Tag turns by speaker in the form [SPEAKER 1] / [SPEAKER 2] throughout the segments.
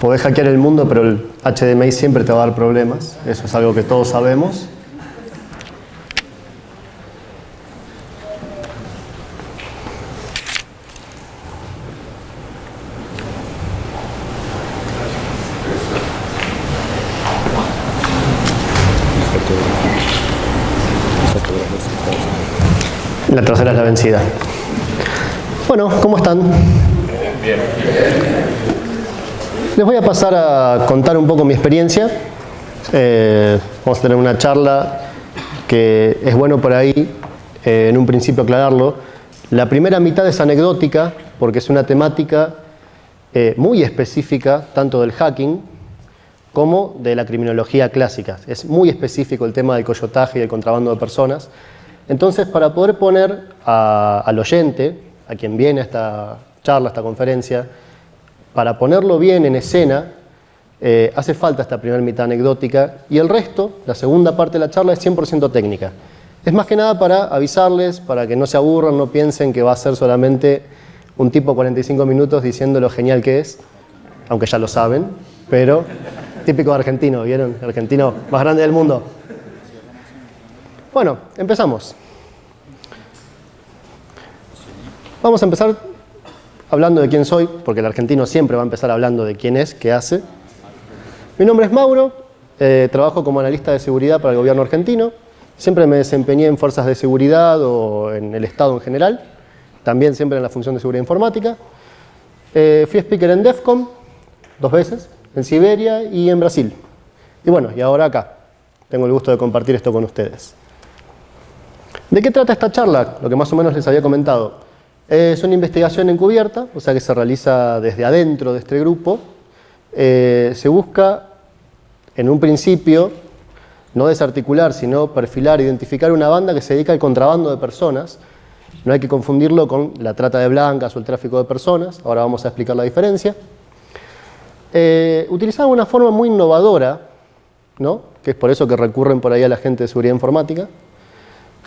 [SPEAKER 1] Podés hackear el mundo, pero el HDMI siempre te va a dar problemas. Eso es algo que todos sabemos. La tercera es la vencida. Bueno, ¿cómo están?
[SPEAKER 2] Bien.
[SPEAKER 1] Les voy a pasar a contar un poco mi experiencia. Vamos a tener una charla que es bueno por ahí, en un principio aclararlo. La primera mitad es anecdótica, porque es una temática muy específica, tanto del hacking como de la criminología clásica. Es muy específico el tema del coyotaje y el contrabando de personas. Entonces, para poder poner al oyente, a quien viene a esta charla, a esta conferencia, para ponerlo bien en escena, hace falta esta primera mitad anecdótica y el resto, la segunda parte de la charla, es 100% técnica. Es más que nada para avisarles, para que no se aburran, no piensen que va a ser solamente un tipo 45 minutos diciendo lo genial que es, aunque ya lo saben, pero típico argentino, ¿vieron? El argentino más grande del mundo. Bueno, empezamos. Vamos a empezar hablando de quién soy, porque el argentino siempre va a empezar hablando de quién es, qué hace. Mi nombre es Mauro, trabajo como analista de seguridad para el gobierno argentino. Siempre me desempeñé en fuerzas de seguridad o en el Estado en general, también siempre en la función de seguridad informática. Fui speaker en DEFCON 2 veces, en Siberia y en Brasil. Y bueno, y ahora acá. Tengo el gusto de compartir esto con ustedes. ¿De qué trata esta charla? Lo que más o menos les había comentado. Es una investigación encubierta, o sea que se realiza desde adentro de este grupo. Se busca, en un principio, no desarticular, sino perfilar, identificar una banda que se dedica al contrabando de personas. No hay que confundirlo con la trata de blancas o el tráfico de personas. Ahora vamos a explicar la diferencia. Utilizaban una forma muy innovadora, ¿no? Que es por eso que recurren por ahí a la gente de seguridad informática.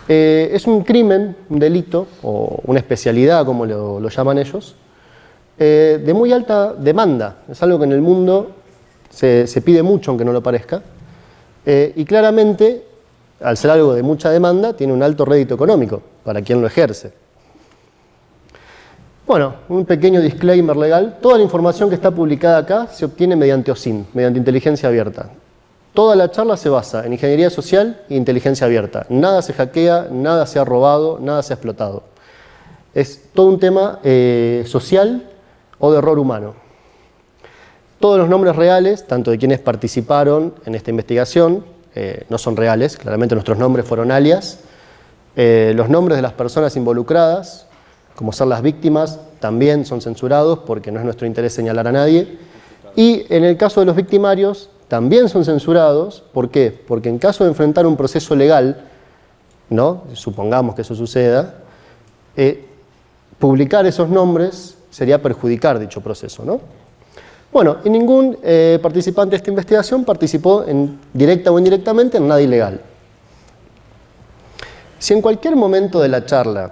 [SPEAKER 1] Es un crimen, un delito, o una especialidad, como lo llaman ellos, de muy alta demanda. Es algo que en el mundo se pide mucho, aunque no lo parezca. Y claramente, al ser algo de mucha demanda, tiene un alto rédito económico para quien lo ejerce. Bueno, un pequeño disclaimer legal. Toda la información que está publicada acá se obtiene mediante OSINT, mediante inteligencia abierta. Toda la charla se basa en ingeniería social e inteligencia abierta. Nada se hackea, nada se ha robado, nada se ha explotado. Es todo un tema social o de error humano. Todos los nombres reales, tanto de quienes participaron en esta investigación, no son reales. Claramente nuestros nombres fueron alias. Los nombres de las personas involucradas, como ser las víctimas, también son censurados porque no es nuestro interés señalar a nadie. Y en el caso de los victimarios, también son censurados. ¿Por qué? Porque en caso de enfrentar un proceso legal, ¿no? Supongamos que eso suceda, publicar esos nombres sería perjudicar dicho proceso, ¿no? Bueno, y ningún participante de esta investigación participó directa o indirectamente en nada ilegal. Si en cualquier momento de la charla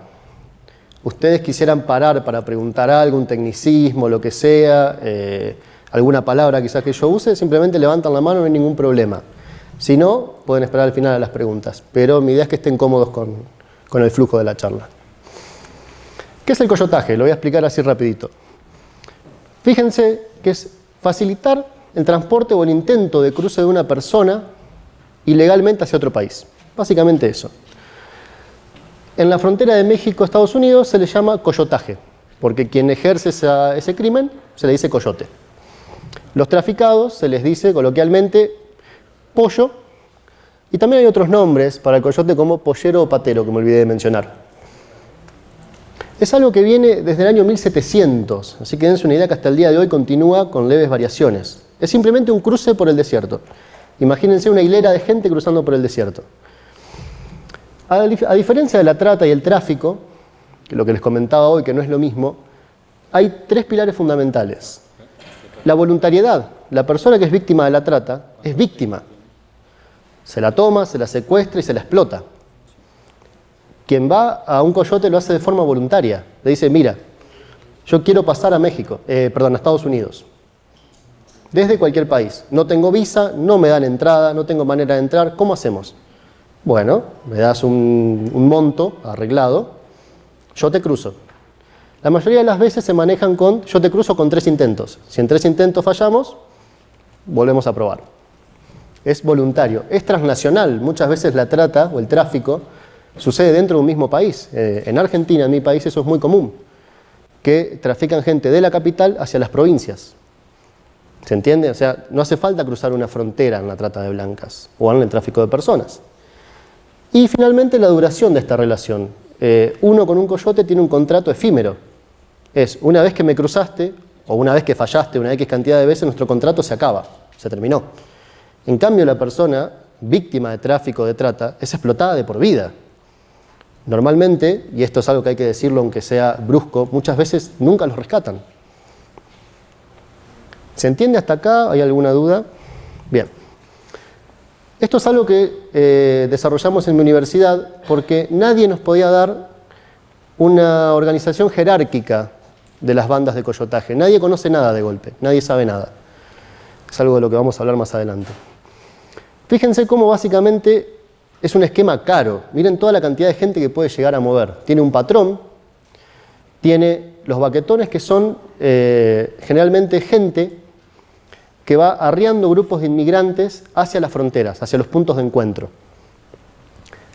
[SPEAKER 1] ustedes quisieran parar para preguntar algo, un tecnicismo, lo que sea, alguna palabra quizás que yo use, simplemente levantan la mano, no hay ningún problema. Si no, pueden esperar al final a las preguntas. Pero mi idea es que estén cómodos con el flujo de la charla. ¿Qué es el coyotaje? Lo voy a explicar así rapidito. Fíjense que es facilitar el transporte o el intento de cruce de una persona ilegalmente hacia otro país. Básicamente eso. En la frontera de México-Estados Unidos se le llama coyotaje, porque quien ejerce ese crimen se le dice coyote. Los traficados se les dice coloquialmente pollo, y también hay otros nombres para el coyote como pollero o patero, que me olvidé de mencionar. Es algo que viene desde el año 1700, así que dense una idea que hasta el día de hoy continúa con leves variaciones. Es simplemente un cruce por el desierto. Imagínense una hilera de gente cruzando por el desierto. A diferencia de la trata y el tráfico, que lo que les comentaba hoy, que no es lo mismo, hay 3 pilares fundamentales. La voluntariedad. La persona que es víctima de la trata es víctima. Se la toma, se la secuestra y se la explota. Quien va a un coyote lo hace de forma voluntaria. Le dice, mira, yo quiero pasar a México, a Estados Unidos. desde cualquier país. No tengo visa, no me dan entrada, no tengo manera de entrar. ¿Cómo hacemos? Bueno, me das un monto arreglado, yo te cruzo. La mayoría de las veces se manejan con, yo te cruzo con 3 intentos. Si en 3 intentos fallamos, volvemos a probar. Es voluntario, es transnacional. Muchas veces la trata o el tráfico sucede dentro de un mismo país. En Argentina, en mi país, eso es muy común, que trafican gente de la capital hacia las provincias. ¿Se entiende? O sea, no hace falta cruzar una frontera en la trata de blancas o en el tráfico de personas. Y finalmente la duración de esta relación. Uno con un coyote tiene un contrato efímero. Es una vez que me cruzaste o una vez que fallaste una X cantidad de veces, nuestro contrato se acaba, se terminó. En cambio, la persona víctima de tráfico de trata es explotada de por vida. Normalmente, y esto es algo que hay que decirlo aunque sea brusco, muchas veces nunca los rescatan. ¿Se entiende hasta acá? ¿Hay alguna duda? Bien. Esto es algo que desarrollamos en mi universidad porque nadie nos podía dar una organización jerárquica de las bandas de coyotaje. Nadie conoce nada de golpe, nadie sabe nada. Es algo de lo que vamos a hablar más adelante. Fíjense cómo básicamente es un esquema caro. Miren toda la cantidad de gente que puede llegar a mover. Tiene un patrón, tiene los baquetones que son generalmente gente que va arriando grupos de inmigrantes hacia las fronteras, hacia los puntos de encuentro.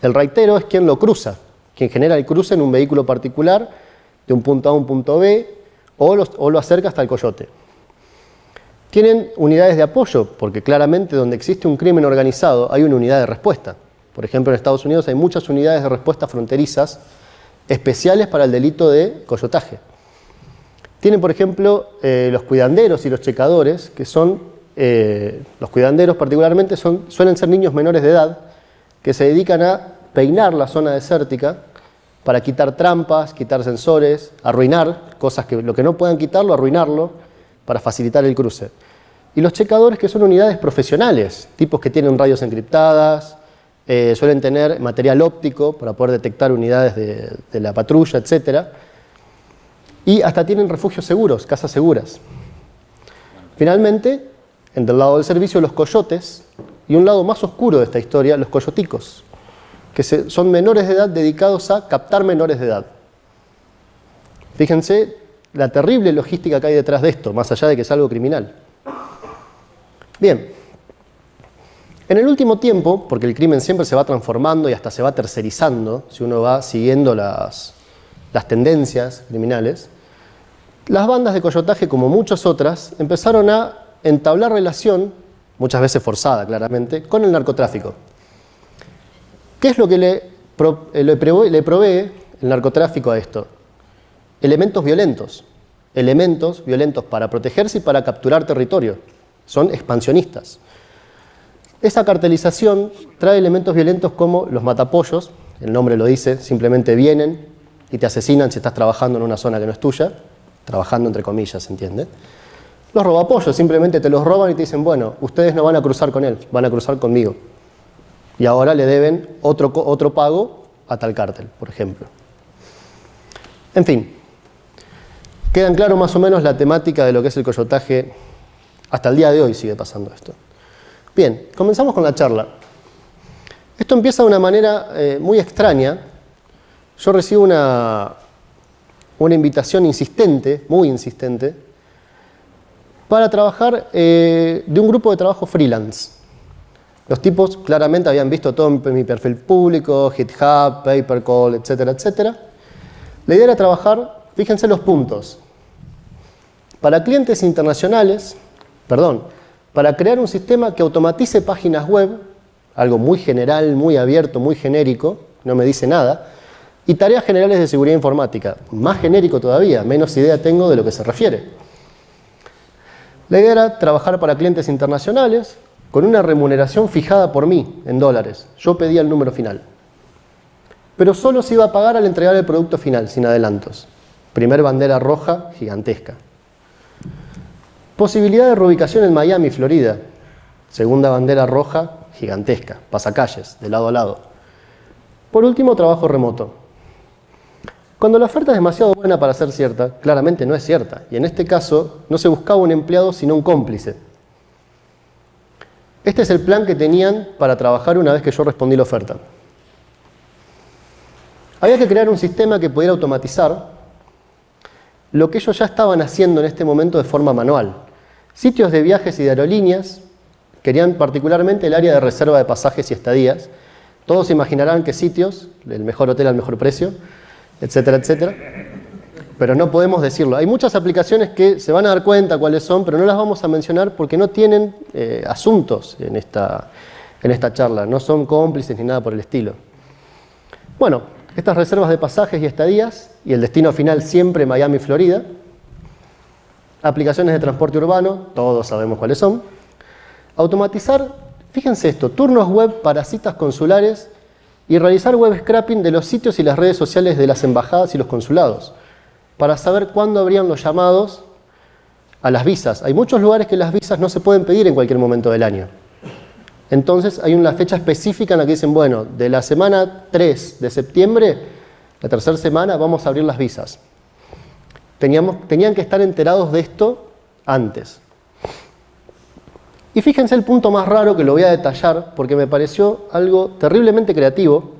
[SPEAKER 1] El raitero es quien lo cruza, quien genera el cruce en un vehículo particular de un punto A a un punto B o lo acerca hasta el coyote. Tienen unidades de apoyo, porque claramente donde existe un crimen organizado hay una unidad de respuesta. Por ejemplo, en Estados Unidos hay muchas unidades de respuesta fronterizas especiales para el delito de coyotaje. Tienen, por ejemplo, los cuidanderos y los checadores, que son, los cuidanderos particularmente suelen ser niños menores de edad, que se dedican a peinar la zona desértica para quitar trampas, quitar sensores, arruinar cosas que lo que no puedan quitarlo, arruinarlo, para facilitar el cruce. Y los checadores, que son unidades profesionales, tipos que tienen radios encriptadas, suelen tener material óptico para poder detectar unidades de la patrulla, etc. Y hasta tienen refugios seguros, casas seguras. Finalmente, del lado del servicio, los coyotes, y un lado más oscuro de esta historia, los coyoticos, que son menores de edad dedicados a captar menores de edad. Fíjense la terrible logística que hay detrás de esto, más allá de que es algo criminal. Bien, en el último tiempo, porque el crimen siempre se va transformando y hasta se va tercerizando, si uno va siguiendo las tendencias criminales, las bandas de coyotaje, como muchas otras, empezaron a entablar relación, muchas veces forzada claramente, con el narcotráfico. ¿Qué es lo que le provee el narcotráfico a esto? Elementos violentos para protegerse y para capturar territorio. Son expansionistas. Esa cartelización trae elementos violentos como los matapollos, el nombre lo dice, simplemente vienen y te asesinan si estás trabajando en una zona que no es tuya, trabajando entre comillas, ¿se entiende? Los robapollos simplemente te los roban y te dicen, bueno, ustedes no van a cruzar con él, van a cruzar conmigo. Y ahora le deben otro pago a tal cártel, por ejemplo. En fin, quedan claro más o menos la temática de lo que es el coyotaje. Hasta el día de hoy sigue pasando esto. Bien, comenzamos con la charla. Esto empieza de una manera muy extraña. Yo recibo una invitación insistente, muy insistente, para trabajar de un grupo de trabajo freelance. Los tipos claramente habían visto todo mi perfil público, GitHub, PaperCall, etcétera, etcétera. La idea era trabajar, fíjense los puntos, para clientes internacionales, para crear un sistema que automatice páginas web, algo muy general, muy abierto, muy genérico, no me dice nada, y tareas generales de seguridad informática, más genérico todavía, menos idea tengo de lo que se refiere. La idea era trabajar para clientes internacionales con una remuneración fijada por mí en dólares. Yo pedía el número final. Pero solo se iba a pagar al entregar el producto final, sin adelantos. Primer bandera roja gigantesca. Posibilidad de reubicación en Miami, Florida. Segunda bandera roja gigantesca. Pasacalles, de lado a lado. Por último, trabajo remoto. Cuando la oferta es demasiado buena para ser cierta, claramente no es cierta. Y en este caso, no se buscaba un empleado, sino un cómplice. Este es el plan que tenían para trabajar una vez que yo respondí la oferta. Había que crear un sistema que pudiera automatizar lo que ellos ya estaban haciendo en este momento de forma manual. Sitios de viajes y de aerolíneas, querían particularmente el área de reserva de pasajes y estadías. Todos se imaginarán qué sitios, el mejor hotel al mejor precio, etcétera, etcétera. Pero no podemos decirlo. Hay muchas aplicaciones que se van a dar cuenta cuáles son, pero no las vamos a mencionar porque no tienen asuntos en esta charla. No son cómplices ni nada por el estilo. Bueno, estas reservas de pasajes y estadías, y el destino final siempre Miami, Florida. Aplicaciones de transporte urbano, todos sabemos cuáles son. Automatizar, fíjense esto, turnos web para citas consulares y realizar web scraping de los sitios y las redes sociales de las embajadas y los consulados, para saber cuándo habrían los llamados a las visas. Hay muchos lugares que las visas no se pueden pedir en cualquier momento del año. Entonces hay una fecha específica en la que dicen, bueno, de la semana 3 de septiembre, la tercera semana, vamos a abrir las visas. Tenían que estar enterados de esto antes. Y fíjense el punto más raro que lo voy a detallar porque me pareció algo terriblemente creativo.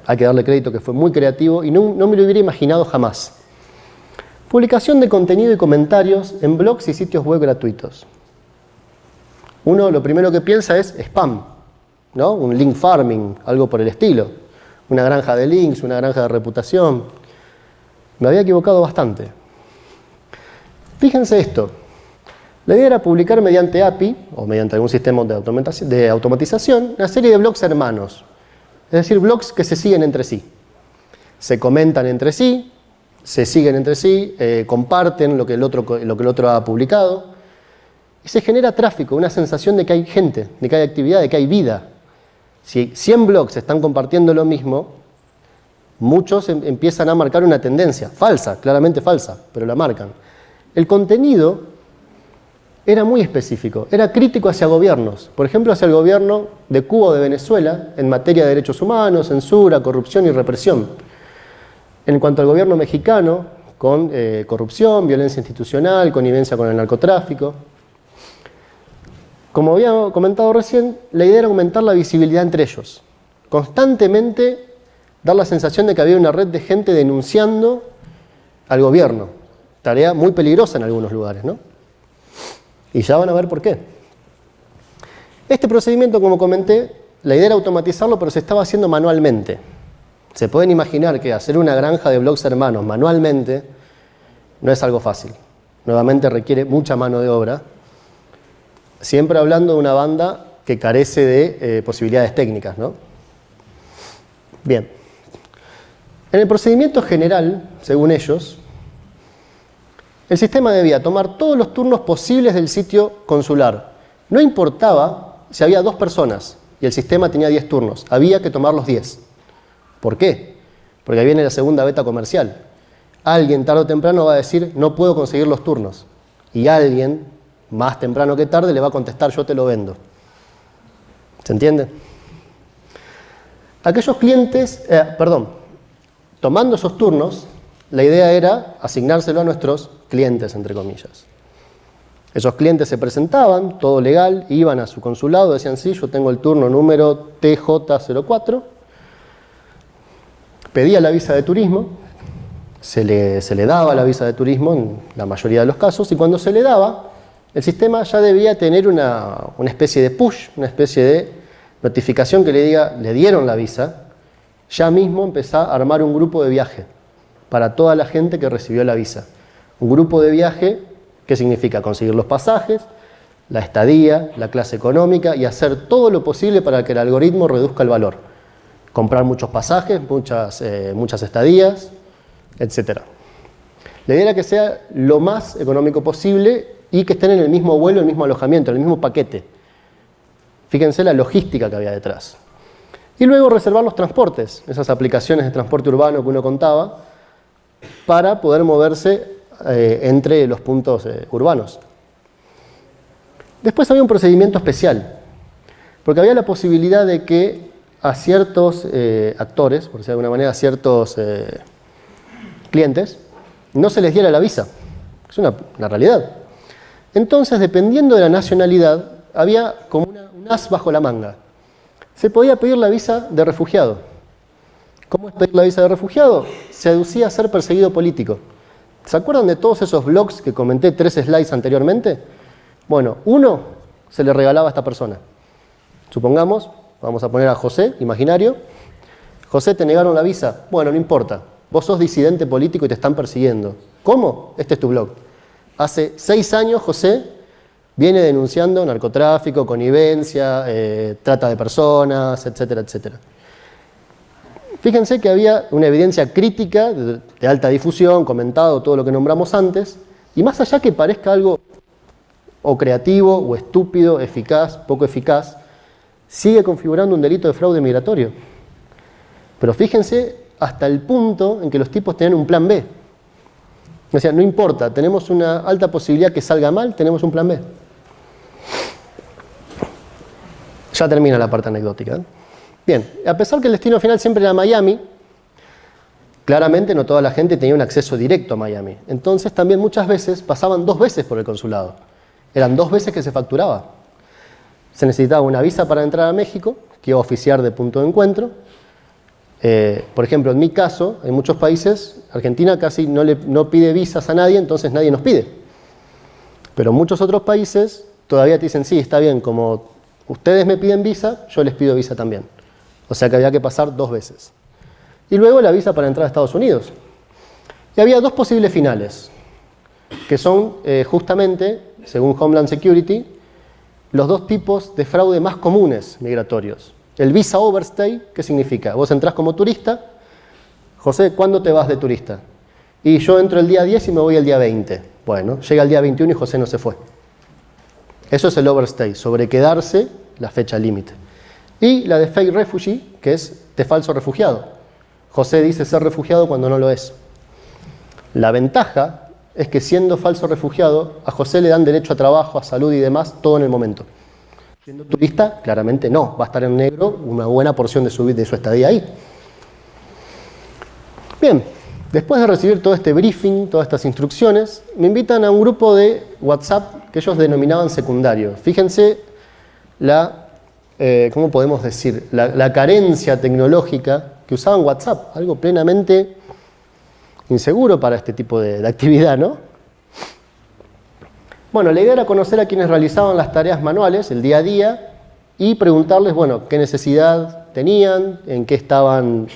[SPEAKER 1] Hay que darle crédito que fue muy creativo y no me lo hubiera imaginado jamás. Publicación de contenido y comentarios en blogs y sitios web gratuitos. Uno lo primero que piensa es spam, ¿no? Un link farming, algo por el estilo. Una granja de links, una granja de reputación. Me había equivocado bastante. Fíjense esto. La idea era publicar mediante API, o mediante algún sistema de automatización, una serie de blogs hermanos. Es decir, blogs que se siguen entre sí. Se comentan entre sí, se siguen entre sí, comparten lo que el otro ha publicado. Y se genera tráfico, una sensación de que hay gente, de que hay actividad, de que hay vida. Si 100 blogs están compartiendo lo mismo, muchos empiezan a marcar una tendencia, falsa, claramente falsa, pero la marcan. El contenido era muy específico, era crítico hacia gobiernos, por ejemplo hacia el gobierno de Cuba o de Venezuela en materia de derechos humanos, censura, corrupción y represión. En cuanto al gobierno mexicano, con corrupción, violencia institucional, connivencia con el narcotráfico. Como había comentado recién, la idea era aumentar la visibilidad entre ellos. Constantemente dar la sensación de que había una red de gente denunciando al gobierno. Tarea muy peligrosa en algunos lugares, ¿no? Y ya van a ver por qué. Este procedimiento, como comenté, la idea era automatizarlo, pero se estaba haciendo manualmente. Se pueden imaginar que hacer una granja de blogs hermanos manualmente no es algo fácil. Nuevamente requiere mucha mano de obra. Siempre hablando de una banda que carece de posibilidades técnicas, ¿no? Bien. En el procedimiento general, según ellos, el sistema debía tomar todos los turnos posibles del sitio consular. No importaba si había 2 personas y el sistema tenía 10 turnos. Había que tomar los 10. ¿Por qué? Porque ahí viene la segunda beta comercial. Alguien tarde o temprano va a decir, no puedo conseguir los turnos. Y alguien más temprano que tarde le va a contestar, yo te lo vendo. ¿Se entiende? Aquellos clientes, tomando esos turnos, la idea era asignárselo a nuestros clientes, entre comillas. Esos clientes se presentaban, todo legal, iban a su consulado, decían, sí, yo tengo el turno número TJ04, pedía la visa de turismo, se le daba la visa de turismo en la mayoría de los casos, y cuando se le daba, el sistema ya debía tener una especie de push, una especie de notificación que le diga, le dieron la visa, ya mismo empezá a armar un grupo de viaje para toda la gente que recibió la visa. Un grupo de viaje que significa conseguir los pasajes, la estadía, la clase económica y hacer todo lo posible para que el algoritmo reduzca el valor. Comprar muchos pasajes, muchas estadías, etc. La idea era que sea lo más económico posible y que estén en el mismo vuelo, el mismo alojamiento, en el mismo paquete. Fíjense la logística que había detrás. Y luego reservar los transportes, esas aplicaciones de transporte urbano que uno contaba, para poder moverse entre los puntos urbanos. Después había un procedimiento especial, porque había la posibilidad de que a ciertos actores, por decirlo de alguna manera, a ciertos clientes, no se les diera la visa. Es una realidad. Entonces, dependiendo de la nacionalidad, había como un as bajo la manga. Se podía pedir la visa de refugiado. ¿Cómo es pedir la visa de refugiado? Se aducía a ser perseguido político. ¿Se acuerdan de todos esos blogs que comenté 3 slides anteriormente? Bueno, uno se le regalaba a esta persona. Supongamos, vamos a poner a José, imaginario. José, te negaron la visa. Bueno, no importa. Vos sos disidente político y te están persiguiendo. ¿Cómo? Este es tu blog. Hace 6 años, José viene denunciando narcotráfico, connivencia, trata de personas, etcétera, etcétera. Fíjense que había una evidencia crítica de alta difusión, comentado todo lo que nombramos antes, y más allá que parezca algo o creativo, o estúpido, eficaz, poco eficaz, sigue configurando un delito de fraude migratorio. Pero fíjense hasta el punto en que los tipos tenían un plan B. O sea, no importa, tenemos una alta posibilidad que salga mal, tenemos un plan B. Ya termina la parte anecdótica, ¿eh? Bien, a pesar que el destino final siempre era Miami, claramente no toda la gente tenía un acceso directo a Miami. Entonces también muchas veces pasaban 2 veces por el consulado. Eran 2 veces que se facturaba. Se necesitaba una visa para entrar a México, que iba a oficiar de punto de encuentro. Por ejemplo, en mi caso, en muchos países, Argentina casi no pide visas a nadie, entonces nadie nos pide. Pero en muchos otros países todavía te dicen, sí, está bien, como ustedes me piden visa, yo les pido visa también. O sea que había que pasar 2 veces. Y luego la visa para entrar a Estados Unidos. Y había 2 posibles finales, que son justamente, según Homeland Security, los 2 tipos de fraude más comunes migratorios. El visa overstay, ¿qué significa? Vos entrás como turista. José, ¿cuándo te vas de turista? Y yo entro el día 10 y me voy el día 20. Bueno, llega el día 21 y José no se fue. Eso es el overstay, sobrequedarse la fecha límite. Y la de fake refugee, que es de falso refugiado. José dice ser refugiado cuando no lo es. La ventaja es que siendo falso refugiado, a José le dan derecho a trabajo, a salud y demás, todo en el momento. Siendo turista, claramente no. Va a estar en negro una buena porción de su estadía ahí. Bien, después de recibir todo este briefing, todas estas instrucciones, me invitan a un grupo de WhatsApp que ellos denominaban secundario. Fíjense ¿cómo podemos decir? La carencia tecnológica que usaban WhatsApp, algo plenamente inseguro para este tipo de actividad, ¿no? Bueno, la idea era conocer a quienes realizaban las tareas manuales, el día a día, y preguntarles, bueno, qué necesidad tenían, en qué estaban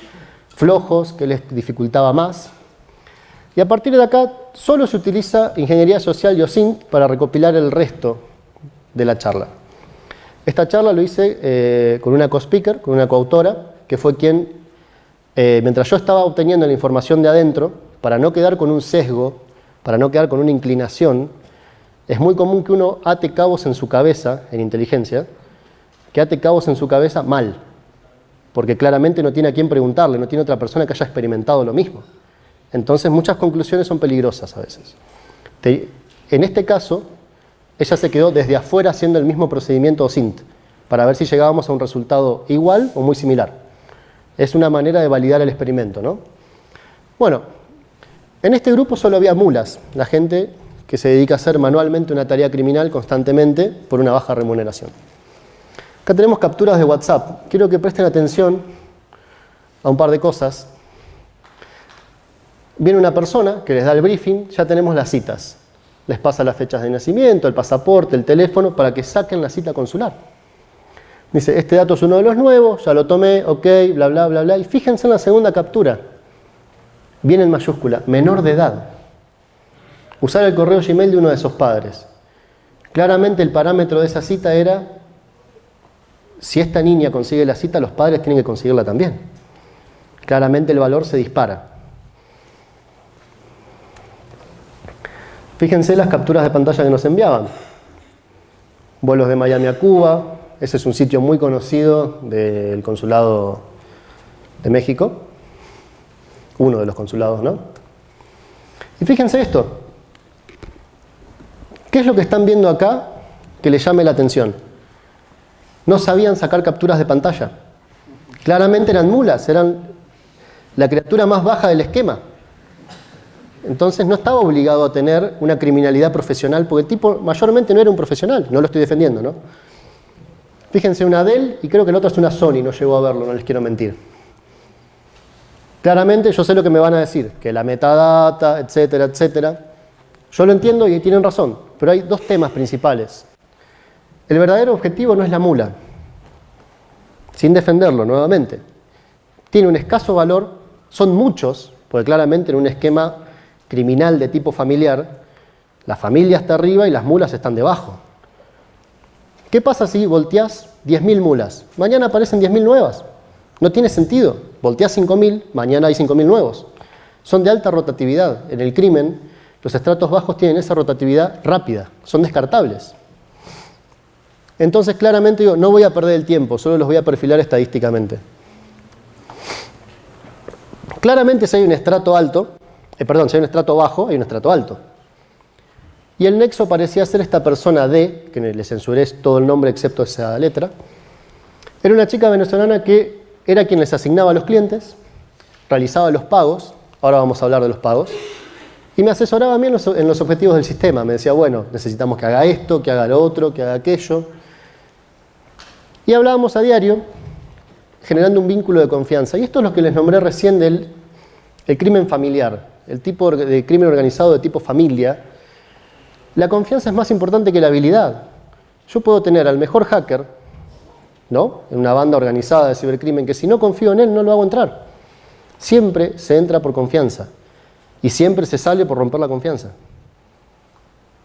[SPEAKER 1] flojos, qué les dificultaba más. Y a partir de acá, solo se utiliza ingeniería social y OSINT para recopilar el resto de la charla. Esta charla lo hice con una co-speaker, con una coautora, que fue quien, mientras yo estaba obteniendo la información de adentro, para no quedar con un sesgo, para no quedar con una inclinación, es muy común que uno ate cabos en su cabeza, en inteligencia, que ate cabos en su cabeza mal, porque claramente no tiene a quién preguntarle, no tiene otra persona que haya experimentado lo mismo. Entonces muchas conclusiones son peligrosas a veces. En este caso, ella se quedó desde afuera haciendo el mismo procedimiento OSINT, para ver si llegábamos a un resultado igual o muy similar. Es una manera de validar el experimento, ¿no? Bueno, en este grupo solo había mulas, la gente que se dedica a hacer manualmente una tarea criminal constantemente por una baja remuneración. Acá tenemos capturas de WhatsApp. Quiero que presten atención a un par de cosas. Viene una persona que les da el briefing, ya tenemos las citas. Les pasa las fechas de nacimiento, el pasaporte, el teléfono, para que saquen la cita consular. Dice, este dato es uno de los nuevos, ya lo tomé, ok, bla, bla, bla, bla. Y fíjense en la segunda captura. Viene en mayúscula, menor de edad. Usar el correo Gmail de uno de esos padres. Claramente el parámetro de esa cita era, si esta niña consigue la cita, los padres tienen que conseguirla también. Claramente el valor se dispara. Fíjense las capturas de pantalla que nos enviaban. Vuelos de Miami a Cuba. Ese es un sitio muy conocido del Consulado de México. Uno de los consulados, ¿no? Y fíjense esto. ¿Qué es lo que están viendo acá que les llame la atención? No sabían sacar capturas de pantalla. Claramente eran mulas, eran la criatura más baja del esquema. Entonces no estaba obligado a tener una criminalidad profesional, porque el tipo mayormente no era un profesional, no lo estoy defendiendo, ¿no? Fíjense, una Dell y creo que la otra es una Sony, no llegó a verlo, no les quiero mentir. Claramente yo sé lo que me van a decir, que la metadata, etcétera, etcétera. Yo lo entiendo y tienen razón, pero hay dos temas principales. El verdadero objetivo no es la mula, sin defenderlo nuevamente. Tiene un escaso valor, son muchos, porque claramente en un esquema criminal de tipo familiar, la familia está arriba y las mulas están debajo. ¿Qué pasa si volteás 10.000 mulas? Mañana aparecen 10.000 nuevas. No tiene sentido. Volteás 5.000, mañana hay 5.000 nuevos. Son de alta rotatividad. En el crimen, los estratos bajos tienen esa rotatividad rápida, son descartables. Entonces, claramente digo, no voy a perder el tiempo, solo los voy a perfilar estadísticamente. Claramente si hay un estrato alto, si hay un estrato bajo, hay un estrato alto. Y el nexo parecía ser esta persona D, que le censuré todo el nombre excepto esa letra. Era una chica venezolana que era quien les asignaba a los clientes, realizaba los pagos, ahora vamos a hablar de los pagos, y me asesoraba a mí en los objetivos del sistema. Me decía, bueno, necesitamos que haga esto, que haga lo otro, que haga aquello. Y hablábamos a diario, generando un vínculo de confianza. Y esto es lo que les nombré recién del crimen familiar, el tipo de crimen organizado de tipo familia. La confianza es más importante que la habilidad. Yo puedo tener al mejor hacker, ¿no?, en una banda organizada de cibercrimen, que si no confío en él no lo hago entrar. Siempre se entra por confianza y siempre se sale por romper la confianza.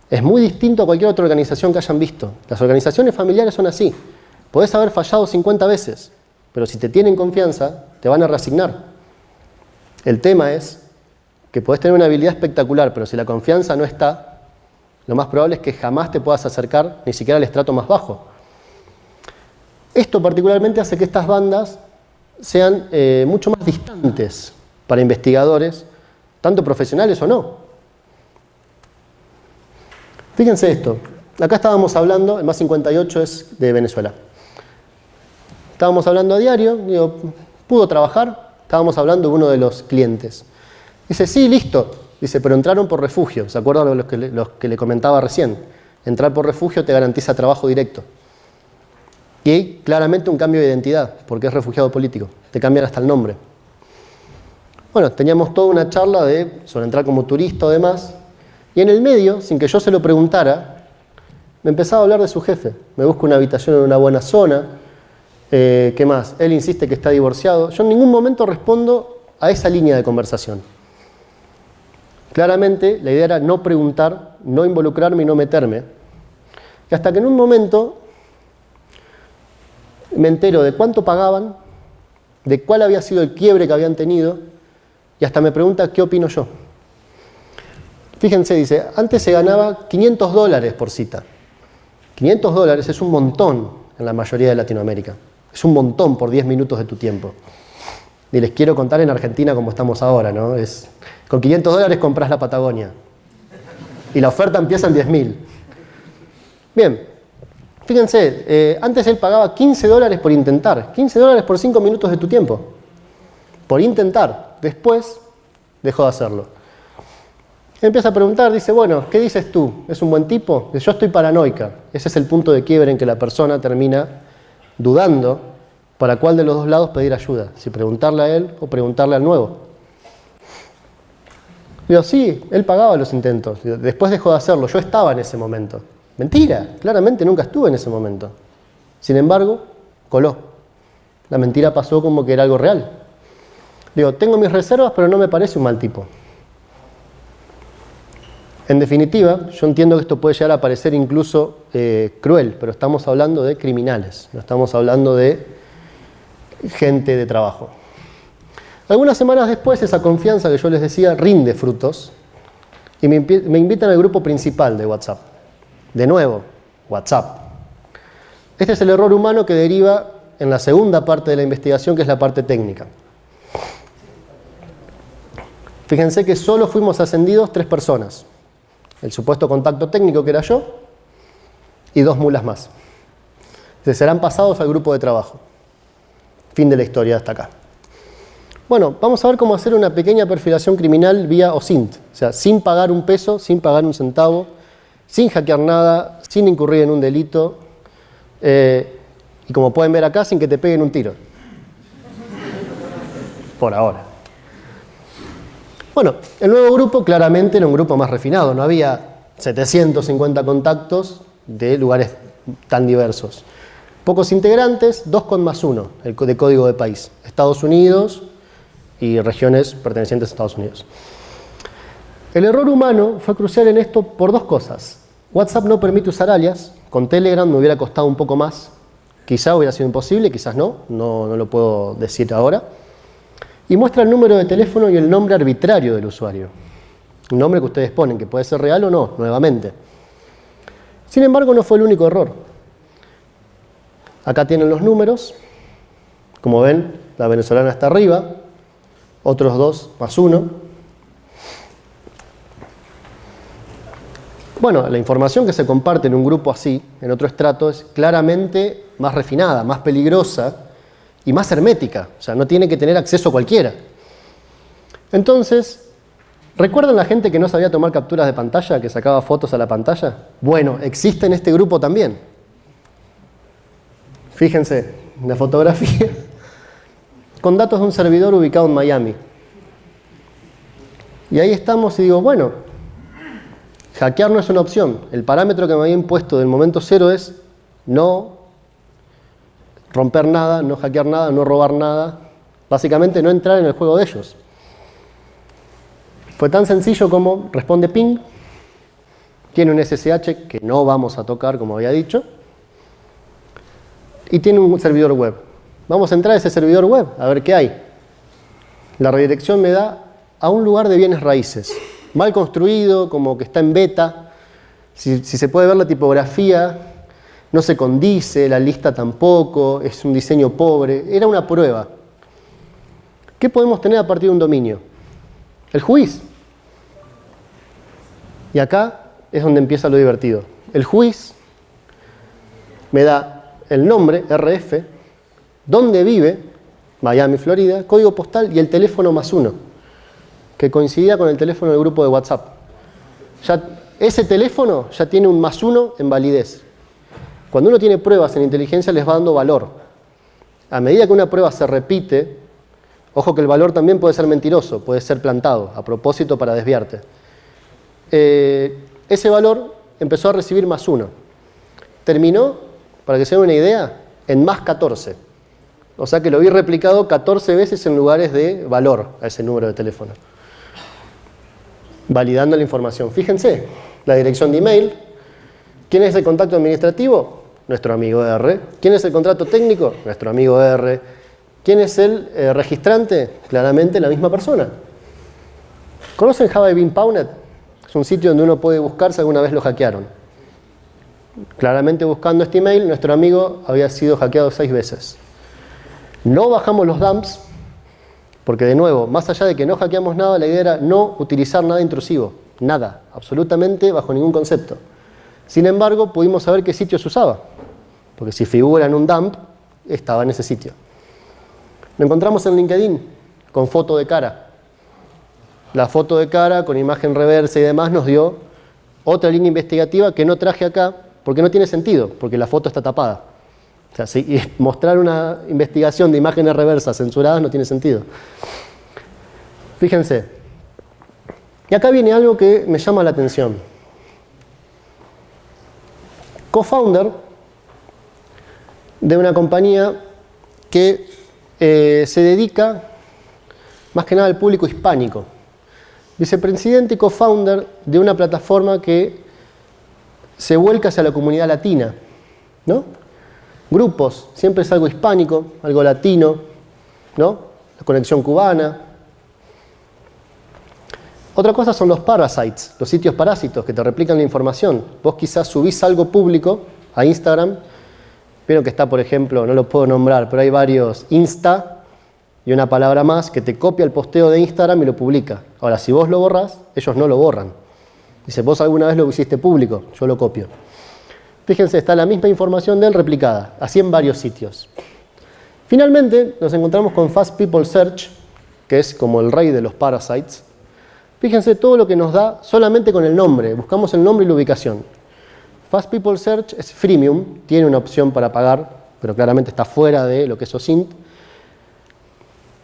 [SPEAKER 1] Es muy distinto a cualquier otra organización que hayan visto. Las organizaciones familiares son así. Podés haber fallado 50 veces, pero si te tienen confianza, te van a reasignar. El tema es que podés tener una habilidad espectacular, pero si la confianza no está, lo más probable es que jamás te puedas acercar ni siquiera al estrato más bajo. Esto particularmente hace que estas bandas sean mucho más distantes para investigadores, tanto profesionales o no. Fíjense esto. Acá estábamos hablando, el más 58 es de Venezuela. Estábamos hablando a diario, digo, ¿pudo trabajar? Estábamos hablando de uno de los clientes. Dice, sí, listo. Dice, pero entraron por refugio. ¿Se acuerdan de los que le comentaba recién? Entrar por refugio te garantiza trabajo directo. Y claramente un cambio de identidad, porque es refugiado político. Te cambian hasta el nombre. Bueno, teníamos toda una charla sobre entrar como turista o demás. Y en el medio, sin que yo se lo preguntara, me empezaba a hablar de su jefe. Me busca una habitación en una buena zona. ¿Qué más? Él insiste que está divorciado. Yo en ningún momento respondo a esa línea de conversación. Claramente, la idea era no preguntar, no involucrarme y no meterme. Y hasta que en un momento me entero de cuánto pagaban, de cuál había sido el quiebre que habían tenido, y hasta me pregunta qué opino yo. Fíjense, dice, antes se ganaba $500 por cita. $500 es un montón en la mayoría de Latinoamérica. Es un montón por 10 minutos de tu tiempo. Y les quiero contar en Argentina como estamos ahora, ¿no? Con $500 compras la Patagonia. Y la oferta empieza en 10.000. Bien, fíjense, antes él pagaba $15 por intentar. $15 por 5 minutos de tu tiempo. Por intentar. Después dejó de hacerlo. Empieza a preguntar, dice, bueno, ¿qué dices tú? ¿Es un buen tipo? Dice, yo estoy paranoica. Ese es el punto de quiebre en que la persona termina dudando para cuál de los dos lados pedir ayuda. Si preguntarle a él o preguntarle al nuevo. Digo, sí, él pagaba los intentos. Después dejó de hacerlo. Yo estaba en ese momento. Mentira, claramente nunca estuve en ese momento. Sin embargo, coló. La mentira pasó como que era algo real. Digo, tengo mis reservas, pero no me parece un mal tipo. En definitiva, yo entiendo que esto puede llegar a parecer incluso cruel, pero estamos hablando de criminales, no estamos hablando de gente de trabajo. Algunas semanas después, esa confianza que yo les decía rinde frutos y me invitan al grupo principal de WhatsApp. De nuevo, WhatsApp. Este es el error humano que deriva en la segunda parte de la investigación, que es la parte técnica. Fíjense que solo fuimos ascendidos 3 personas. El supuesto contacto técnico, que era yo, y 2 mulas más. Serán pasados al grupo de trabajo. Fin de la historia hasta acá. Bueno, vamos a ver cómo hacer una pequeña perfilación criminal vía OSINT. O sea, sin pagar un peso, sin pagar un centavo, sin hackear nada, sin incurrir en un delito. Y como pueden ver acá, sin que te peguen un tiro. Por ahora. Bueno, el nuevo grupo claramente era un grupo más refinado. No había 750 contactos de lugares tan diversos. Pocos integrantes, 2,+1 de código de país. Estados Unidos y regiones pertenecientes a Estados Unidos. El error humano fue crucial en esto por dos cosas. WhatsApp no permite usar alias. Con Telegram me hubiera costado un poco más. Quizá hubiera sido imposible, quizás no lo puedo decir ahora. Y muestra el número de teléfono y el nombre arbitrario del usuario. Un nombre que ustedes ponen, que puede ser real o no, nuevamente. Sin embargo, no fue el único error. Acá tienen los números. Como ven, la venezolana está arriba. Otros 2+1. Bueno, la información que se comparte en un grupo así, en otro estrato, es claramente más refinada, más peligrosa y más hermética. O sea, no tiene que tener acceso cualquiera. Entonces, ¿recuerdan la gente que no sabía tomar capturas de pantalla, que sacaba fotos a la pantalla? Bueno, existe en este grupo también. Fíjense, una fotografía con datos de un servidor ubicado en Miami. Y ahí estamos y digo, bueno, hackear no es una opción. El parámetro que me había impuesto del momento cero es no romper nada, no hackear nada, no robar nada. Básicamente no entrar en el juego de ellos. Fue tan sencillo como responde ping, tiene un SSH que no vamos a tocar, como había dicho, y tiene un servidor web. Vamos a entrar a ese servidor web, a ver qué hay. La redirección me da a un lugar de bienes raíces, mal construido, como que está en beta. Si se puede ver la tipografía, no se condice, la lista tampoco, es un diseño pobre. Era una prueba. ¿Qué podemos tener a partir de un dominio? El juiz. Y acá es donde empieza lo divertido. El juiz me da el nombre, RF, dónde vive, Miami, Florida, código postal y el teléfono +1, que coincidía con el teléfono del grupo de WhatsApp. Ya, ese teléfono ya tiene un +1 en validez. Cuando uno tiene pruebas en inteligencia les va dando valor. A medida que una prueba se repite, ojo que el valor también puede ser mentiroso, puede ser plantado a propósito para desviarte. Ese valor empezó a recibir +1. Terminó, para que se den una idea, en +14. O sea que lo vi replicado 14 veces en lugares de valor a ese número de teléfono. Validando la información. Fíjense, la dirección de email. ¿Quién es el contacto administrativo? Nuestro amigo R. ¿Quién es el contrato técnico? Nuestro amigo R. ¿Quién es el registrante? Claramente la misma persona. ¿Conocen Have I Been Pwned? Es un sitio donde uno puede buscar si alguna vez lo hackearon. Claramente buscando este email, nuestro amigo había sido hackeado 6 veces. No bajamos los dumps, porque de nuevo, más allá de que no hackeamos nada, la idea era no utilizar nada intrusivo. Nada, absolutamente bajo ningún concepto. Sin embargo, pudimos saber qué sitio se usaba, porque si figura en un dump, estaba en ese sitio. Lo encontramos en LinkedIn, con foto de cara. La foto de cara, con imagen reversa y demás, nos dio otra línea investigativa que no traje acá, porque no tiene sentido, porque la foto está tapada. O sea, si mostrar una investigación de imágenes reversas censuradas no tiene sentido. Fíjense. Y acá viene algo que me llama la atención. Co-founder de una compañía que se dedica más que nada al público hispánico. Vicepresidente y co-founder de una plataforma que se vuelca hacia la comunidad latina, ¿no? Grupos, siempre es algo hispánico, algo latino, ¿no? La conexión cubana. Otra cosa son los parasites, los sitios parásitos que te replican la información. Vos quizás subís algo público a Instagram. Vieron que está, por ejemplo, no lo puedo nombrar, pero hay varios Insta y una palabra más que te copia el posteo de Instagram y lo publica. Ahora, si vos lo borrás, ellos no lo borran. Dice, vos alguna vez lo hiciste público, yo lo copio. Fíjense, está la misma información de él replicada, así en varios sitios. Finalmente, nos encontramos con Fast People Search, que es como el rey de los parasites. Fíjense todo lo que nos da solamente con el nombre. Buscamos el nombre y la ubicación. Fast People Search es freemium, tiene una opción para pagar, pero claramente está fuera de lo que es OSINT.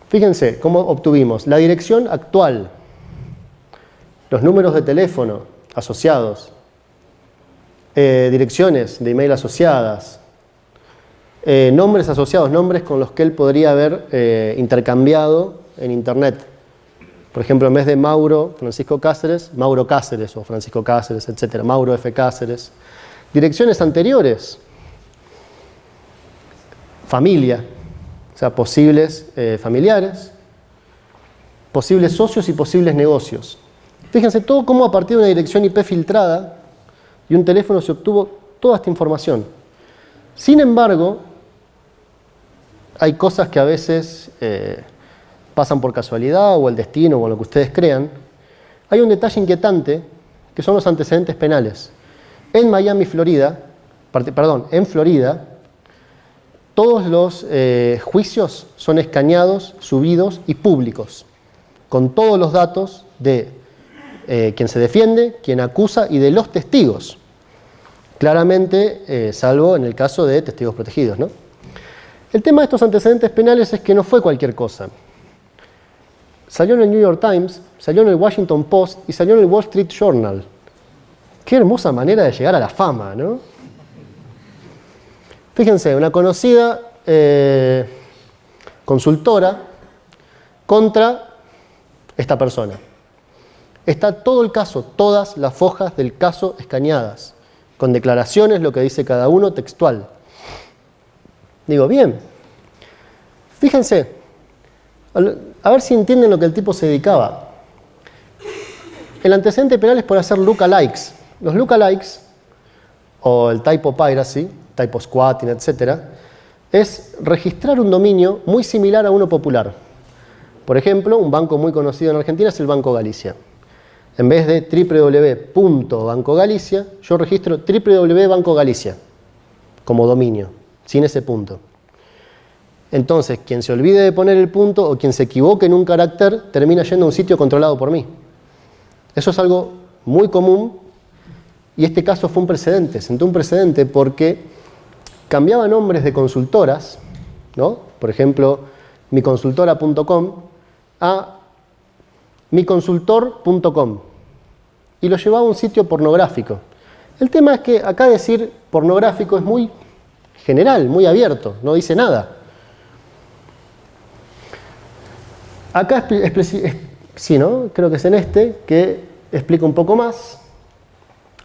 [SPEAKER 1] Fíjense cómo obtuvimos la dirección actual, los números de teléfono asociados, direcciones de email asociadas, nombres asociados, nombres con los que él podría haber intercambiado en Internet. Por ejemplo, en vez de Mauro Francisco Cáceres, Mauro Cáceres o Francisco Cáceres, etc. Mauro F. Cáceres. Direcciones anteriores. Familia, o sea, posibles familiares, posibles socios y posibles negocios. Fíjense todo cómo a partir de una dirección IP filtrada y un teléfono se obtuvo toda esta información. Sin embargo, hay cosas que a veces pasan por casualidad o el destino o lo que ustedes crean. Hay un detalle inquietante que son los antecedentes penales. En Miami, Florida, en Florida, todos los juicios son escaneados, subidos y públicos, con todos los datos de quien se defiende, quien acusa y de los testigos. Claramente, salvo en el caso de testigos protegidos, ¿no? El tema de estos antecedentes penales es que no fue cualquier cosa. Salió en el New York Times, salió en el Washington Post y salió en el Wall Street Journal. Qué hermosa manera de llegar a la fama, ¿no? Fíjense, una conocida consultora contra esta persona. Está todo el caso, todas las hojas del caso escaneadas, con declaraciones, lo que dice cada uno textual. Digo, bien, fíjense, a ver si entienden lo que el tipo se dedicaba. El antecedente penal es por hacer lookalikes. Los lookalikes, o el typo piracy, typo squatting, etc., es registrar un dominio muy similar a uno popular. Por ejemplo, un banco muy conocido en Argentina es el Banco Galicia. En vez de www.bancogalicia, yo registro www.bancogalicia como dominio, sin ese punto. Entonces, quien se olvide de poner el punto o quien se equivoque en un carácter, termina yendo a un sitio controlado por mí. Eso es algo muy común y este caso fue un precedente. Sentó un precedente porque cambiaba nombres de consultoras, ¿no? Por ejemplo, miconsultora.com a miconsultor.com y lo llevaba a un sitio pornográfico. El tema es que acá decir pornográfico es muy general, muy abierto, no dice nada. Acá sí, ¿no? Creo que es en este que explica un poco más.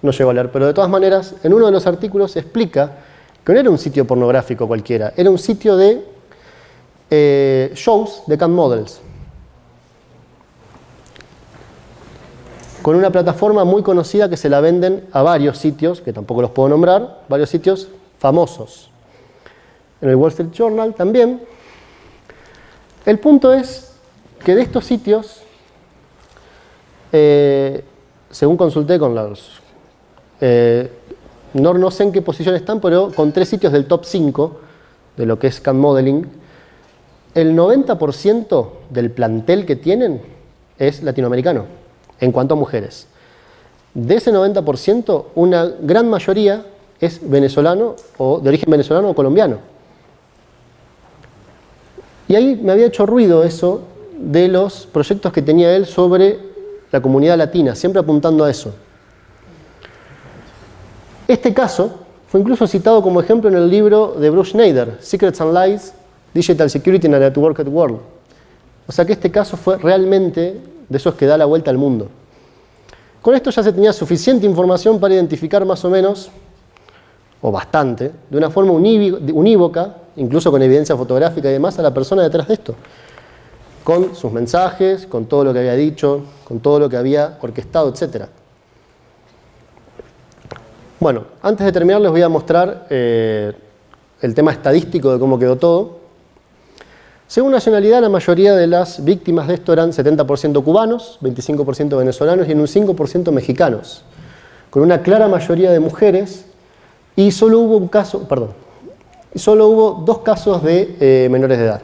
[SPEAKER 1] No llego a leer, pero de todas maneras, en uno de los artículos explica que no era un sitio pornográfico cualquiera, era un sitio de shows de CAD models. Con una plataforma muy conocida que se la venden a varios sitios, que tampoco los puedo nombrar, varios sitios famosos. En el Wall Street Journal también. El punto es que de estos sitios, según consulté con los... no sé en qué posición están, pero con 3 sitios del top 5 de lo que es CAD Modeling, el 90% del plantel que tienen es latinoamericano, en cuanto a mujeres. De ese 90%, una gran mayoría es venezolano o de origen venezolano o colombiano. Y ahí me había hecho ruido eso de los proyectos que tenía él sobre la comunidad latina, siempre apuntando a eso. Este caso fue incluso citado como ejemplo en el libro de Bruce Schneider, Secrets and Lies, Digital Security in a Networked World. O sea que este caso fue realmente de esos que da la vuelta al mundo. Con esto ya se tenía suficiente información para identificar más o menos, o bastante, de una forma unívoca, incluso con evidencia fotográfica y demás, a la persona detrás de esto. Con sus mensajes, con todo lo que había dicho, con todo lo que había orquestado, etc. Bueno, antes de terminar les voy a mostrar el tema estadístico de cómo quedó todo. Según nacionalidad, la mayoría de las víctimas de esto eran 70% cubanos, 25% venezolanos y en un 5% mexicanos, con una clara mayoría de mujeres y solo hubo dos casos de menores de edad.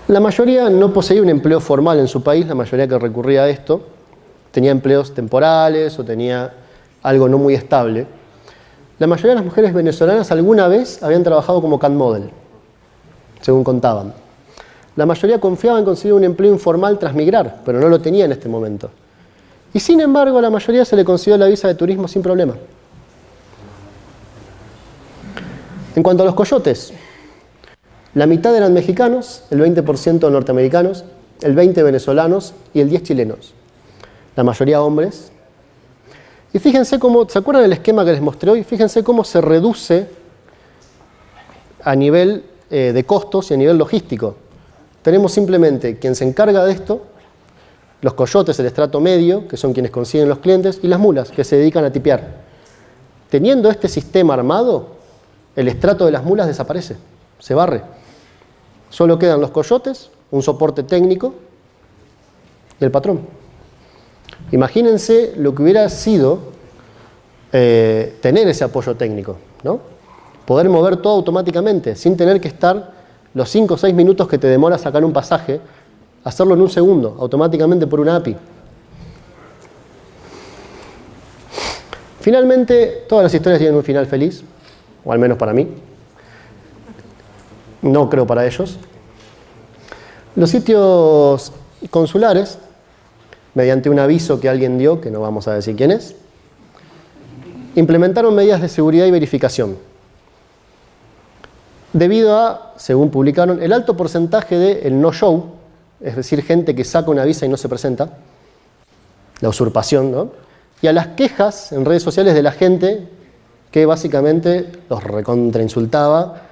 [SPEAKER 1] La mayoría no poseía un empleo formal en su país, la mayoría que recurría a esto tenía empleos temporales o tenía algo no muy estable. La mayoría de las mujeres venezolanas alguna vez habían trabajado como CAD model, según contaban. La mayoría confiaba en conseguir un empleo informal tras migrar, pero no lo tenía en este momento. Y sin embargo, a la mayoría se le consiguió la visa de turismo sin problema. En cuanto a los coyotes, la mitad eran mexicanos, el 20% norteamericanos, el 20% venezolanos y el 10% chilenos. La mayoría hombres. Y fíjense cómo, ¿se acuerdan del esquema que les mostré hoy? Fíjense cómo se reduce a nivel de costos y a nivel logístico. Tenemos simplemente quien se encarga de esto, los coyotes, el estrato medio, que son quienes consiguen los clientes, y las mulas, que se dedican a tipear. Teniendo este sistema armado, el estrato de las mulas desaparece, se barre. Solo quedan los coyotes, un soporte técnico y el patrón. Imagínense lo que hubiera sido tener ese apoyo técnico, ¿no? Poder mover todo automáticamente, sin tener que estar los 5 o 6 minutos que te demora sacar un pasaje, hacerlo en un segundo, automáticamente por una API. Finalmente, todas las historias tienen un final feliz, o al menos para mí. No creo para ellos. Los sitios consulares, mediante un aviso que alguien dio, que no vamos a decir quién es, implementaron medidas de seguridad y verificación. Debido a, según publicaron, el alto porcentaje del no-show, es decir, gente que saca una visa y no se presenta, la usurpación, ¿no? Y a las quejas en redes sociales de la gente que básicamente los recontrainsultaba,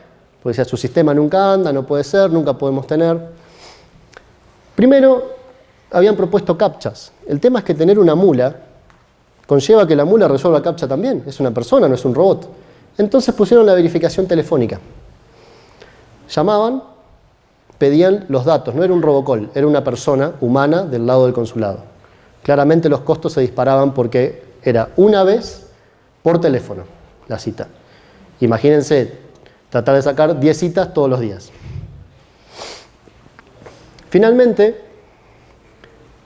[SPEAKER 1] porque decía, su sistema nunca anda, no puede ser, nunca podemos tener. Primero, habían propuesto captchas. El tema es que tener una mula conlleva que la mula resuelva captcha también. Es una persona, no es un robot. Entonces pusieron la verificación telefónica. Llamaban, pedían los datos. No era un robocall, era una persona humana del lado del consulado. Claramente los costos se disparaban porque era una vez por teléfono la cita. Imagínense tratar de sacar 10 citas todos los días. Finalmente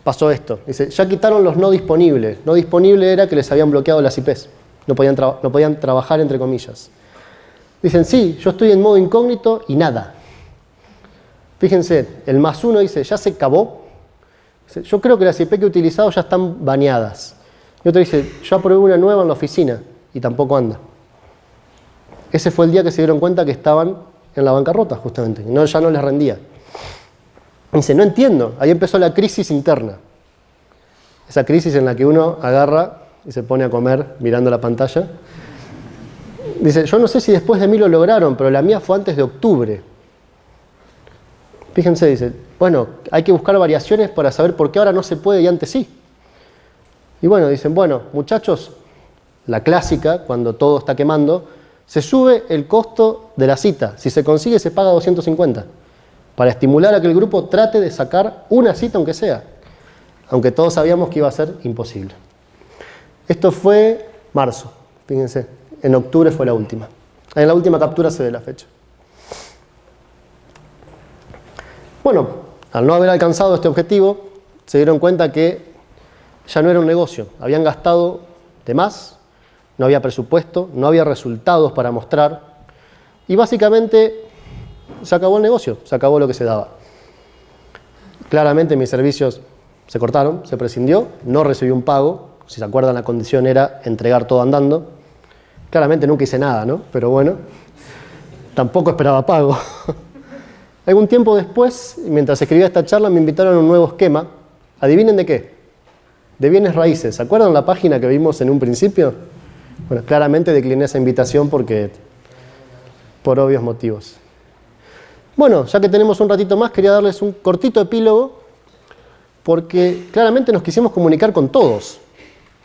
[SPEAKER 1] pasó esto. Dice, ya quitaron los no disponibles. No disponible era que les habían bloqueado las IPs. No podían trabajar entre comillas. Dicen, sí, yo estoy en modo incógnito y nada. Fíjense, el +1 dice, ya se acabó. Dice, yo creo que las IP que he utilizado ya están baneadas. Y otro dice, yo aprobé una nueva en la oficina y tampoco anda. Ese fue el día que se dieron cuenta que estaban en la bancarrota, justamente. Y ya no les rendía. Dice, no entiendo. Ahí empezó la crisis interna. Esa crisis en la que uno agarra y se pone a comer mirando la pantalla. Dice, yo no sé si después de mí lo lograron, pero la mía fue antes de octubre. Fíjense, dice, bueno, hay que buscar variaciones para saber por qué ahora no se puede y antes sí. Y bueno, dicen, bueno, muchachos, la clásica, cuando todo está quemando, se sube el costo de la cita. Si se consigue, se paga 250. Para estimular a que el grupo trate de sacar una cita, aunque sea. Aunque todos sabíamos que iba a ser imposible. Esto fue marzo, fíjense. En octubre fue la última. En la última captura se ve la fecha. Bueno, al no haber alcanzado este objetivo, se dieron cuenta que ya no era un negocio. Habían gastado de más, no había presupuesto, no había resultados para mostrar. Y básicamente se acabó el negocio, se acabó lo que se daba. Claramente mis servicios se cortaron, se prescindió, no recibí un pago. Si se acuerdan, la condición era entregar todo andando. Claramente nunca hice nada, ¿no? Pero bueno, tampoco esperaba pago. Algún tiempo después, mientras escribía esta charla, me invitaron a un nuevo esquema. ¿Adivinen de qué? De bienes raíces. ¿Se acuerdan la página que vimos en un principio? Bueno, claramente decliné esa invitación por obvios motivos. Bueno, ya que tenemos un ratito más, quería darles un cortito epílogo, porque claramente nos quisimos comunicar con todos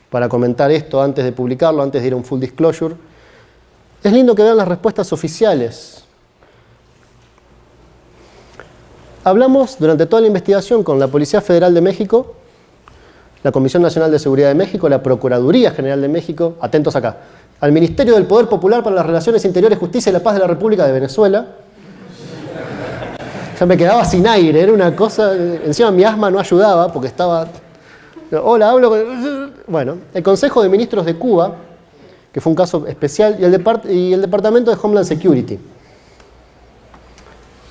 [SPEAKER 1] para comentar esto antes de publicarlo, antes de ir a un full disclosure. Es lindo que vean las respuestas oficiales. Hablamos durante toda la investigación con la Policía Federal de México, la Comisión Nacional de Seguridad de México, la Procuraduría General de México, atentos acá, al Ministerio del Poder Popular para las Relaciones Interiores, Justicia y la Paz de la República de Venezuela, O sea, me quedaba sin aire, era una cosa... Encima mi asma no ayudaba porque estaba... Hola, hablo con... Bueno, el Consejo de Ministros de Cuba, que fue un caso especial, y el Departamento de Homeland Security.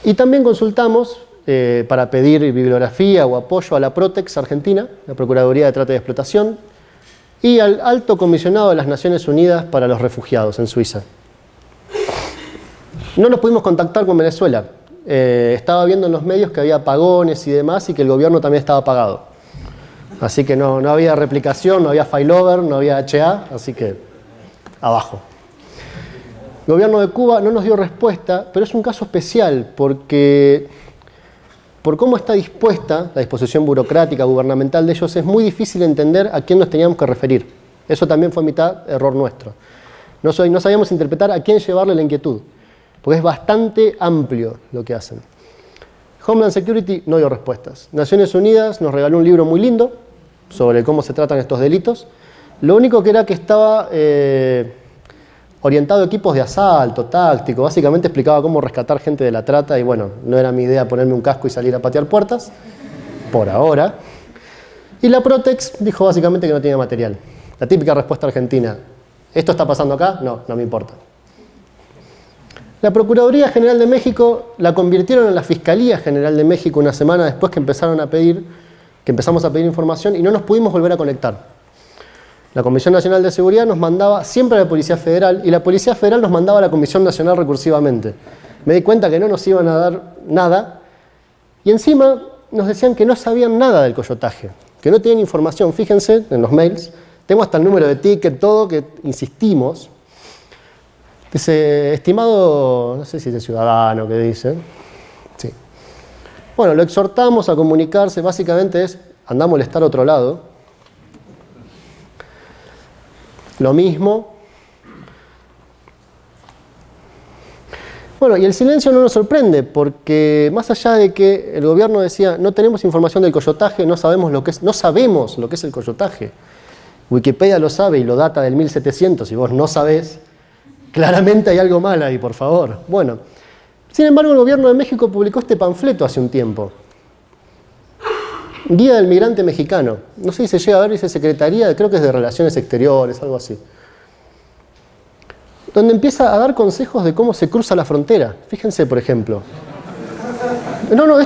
[SPEAKER 1] Y también consultamos para pedir bibliografía o apoyo a la Protex Argentina, la Procuraduría de Trata y Explotación, y al Alto Comisionado de las Naciones Unidas para los Refugiados en Suiza. No nos pudimos contactar con Venezuela. Estaba viendo en los medios que había apagones y demás y que el gobierno también estaba apagado. Así que no había replicación, no había failover, no había HA, así que abajo. El gobierno de Cuba no nos dio respuesta, pero es un caso especial porque por cómo está dispuesta la disposición burocrática, gubernamental de ellos, es muy difícil entender a quién nos teníamos que referir. Eso también fue mitad error nuestro. No sabíamos interpretar a quién llevarle la inquietud, porque es bastante amplio lo que hacen. Homeland Security no dio respuestas. Naciones Unidas nos regaló un libro muy lindo sobre cómo se tratan estos delitos. Lo único que era que estaba orientado a equipos de asalto, táctico. Básicamente explicaba cómo rescatar gente de la trata y bueno, no era mi idea ponerme un casco y salir a patear puertas, por ahora. Y la Protex dijo básicamente que no tenía material. La típica respuesta argentina, ¿esto está pasando acá? No me importa. La Procuraduría General de México la convirtieron en la Fiscalía General de México una semana después que empezamos a pedir información y no nos pudimos volver a conectar. La Comisión Nacional de Seguridad nos mandaba siempre a la Policía Federal y la Policía Federal nos mandaba a la Comisión Nacional recursivamente. Me di cuenta que no nos iban a dar nada y encima nos decían que no sabían nada del coyotaje, que no tenían información. Fíjense en los mails, tengo hasta el número de ticket, todo, que insistimos. Dice, estimado, no sé si es de ciudadano que dice. Sí. Bueno, lo exhortamos a comunicarse, básicamente es, anda a molestar a otro lado. Lo mismo. Bueno, y el silencio no nos sorprende, porque más allá de que el gobierno decía, no tenemos información del coyotaje, no sabemos lo que es el coyotaje. Wikipedia lo sabe y lo data del 1700, y vos no sabés, claramente hay algo mal ahí, por favor. Bueno, sin embargo, el gobierno de México publicó este panfleto hace un tiempo. Guía del Migrante Mexicano. No sé si se llega a ver, dice Secretaría, creo que es de Relaciones Exteriores, algo así. Donde empieza a dar consejos de cómo se cruza la frontera. Fíjense, por ejemplo.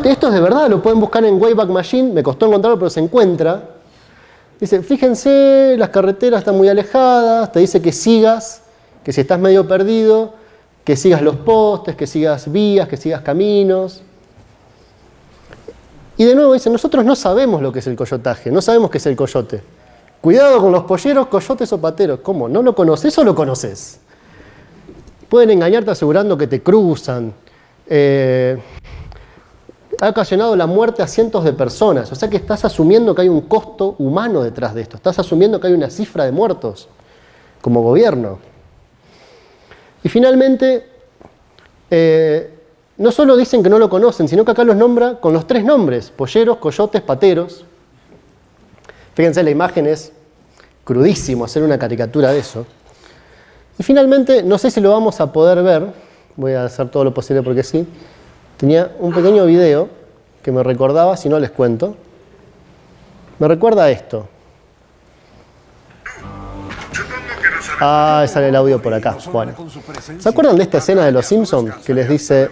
[SPEAKER 1] Esto es de verdad, lo pueden buscar en Wayback Machine, me costó encontrarlo, pero se encuentra. Dice, fíjense, las carreteras están muy alejadas, te dice que sigas, que si estás medio perdido, que sigas los postes, que sigas vías, que sigas caminos. Y de nuevo dice, nosotros no sabemos lo que es el coyotaje, no sabemos qué es el coyote. Cuidado con los polleros, coyotes o pateros. ¿Cómo? ¿No lo conoces o lo conoces? Pueden engañarte asegurando que te cruzan. Ha ocasionado la muerte a cientos de personas. O sea que estás asumiendo que hay un costo humano detrás de esto. Estás asumiendo que hay una cifra de muertos como gobierno. Y finalmente, no solo dicen que no lo conocen, sino que acá los nombra con los 3 nombres: polleros, coyotes, pateros. Fíjense, la imagen es crudísimo hacer una caricatura de eso. Y finalmente, no sé si lo vamos a poder ver, voy a hacer todo lo posible porque sí, tenía un pequeño video que me recordaba, si no les cuento, me recuerda a esto. Sale el audio por acá. Bueno. ¿Se acuerdan de esta escena de Los Simpsons que les dice,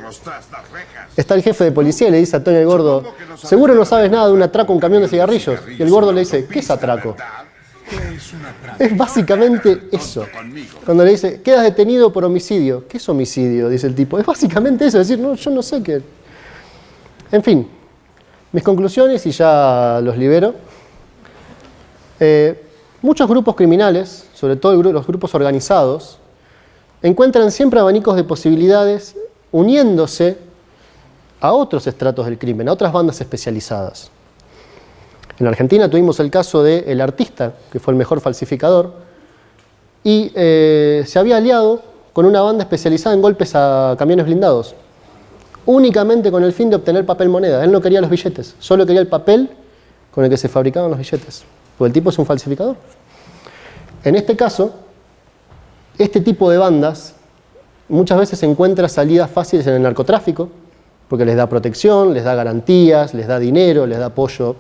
[SPEAKER 1] está el jefe de policía y le dice a Tony el Gordo, seguro no sabes nada de un atraco a un camión de cigarrillos? Y el Gordo le dice, ¿qué es atraco? Es básicamente eso. Cuando le dice, quedas detenido por homicidio. ¿Qué es homicidio? Dice el tipo. Es básicamente eso, es decir, no, yo no sé qué. En fin, mis conclusiones y ya los libero. Muchos grupos criminales, sobre todo los grupos organizados, encuentran siempre abanicos de posibilidades uniéndose a otros estratos del crimen, a otras bandas especializadas. En Argentina tuvimos el caso de El Artista, que fue el mejor falsificador, y se había aliado con una banda especializada en golpes a camiones blindados, únicamente con el fin de obtener papel moneda. Él no quería los billetes, solo quería el papel con el que se fabricaban los billetes, porque el tipo es un falsificador. En este caso, este tipo de bandas muchas veces encuentra salidas fáciles en el narcotráfico, porque les da protección, les da garantías, les da dinero, les da apoyo